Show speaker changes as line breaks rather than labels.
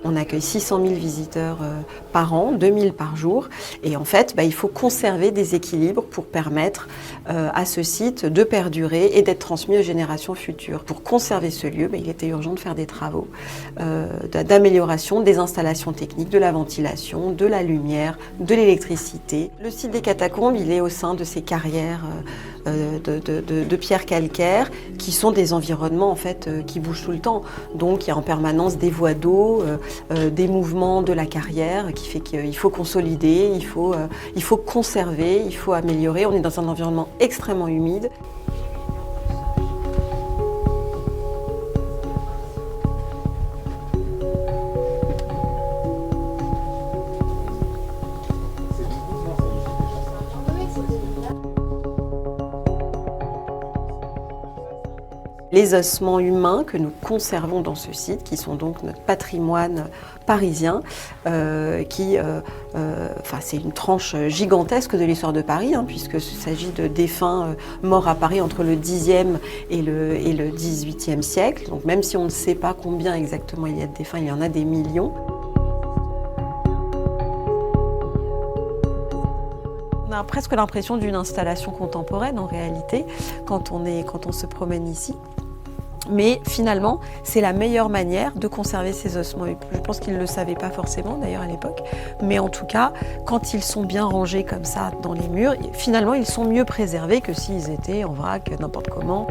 On accueille 600 000 visiteurs par an, 2000 par jour. Et en fait, il faut conserver des équilibres pour permettre à ce site de perdurer et d'être transmis aux générations futures. Pour conserver ce lieu, il était urgent de faire des travaux d'amélioration des installations techniques, de la ventilation, de la lumière, de l'électricité. Le site des catacombes, il est au sein de ces carrières de pierres calcaires qui sont des environnements en fait, qui bougent tout le temps. Donc il y a en permanence des voies d'eau, des mouvements de la carrière qui fait qu'il faut consolider, il faut conserver, il faut améliorer. On est dans un environnement extrêmement humide. Les ossements humains que nous conservons dans ce site, qui sont donc notre patrimoine parisien, c'est une tranche gigantesque de l'histoire de Paris, puisque il s'agit de défunts morts à Paris entre le Xe et le XVIIIe siècle. Donc même si on ne sait pas combien exactement il y a de défunts, il y en a des millions. On a presque l'impression d'une installation contemporaine en réalité quand on se promène ici. Mais finalement, c'est la meilleure manière de conserver ces ossements. Je pense qu'ils ne le savaient pas forcément d'ailleurs à l'époque. Mais en tout cas, quand ils sont bien rangés comme ça dans les murs, finalement ils sont mieux préservés que s'ils étaient en vrac n'importe comment.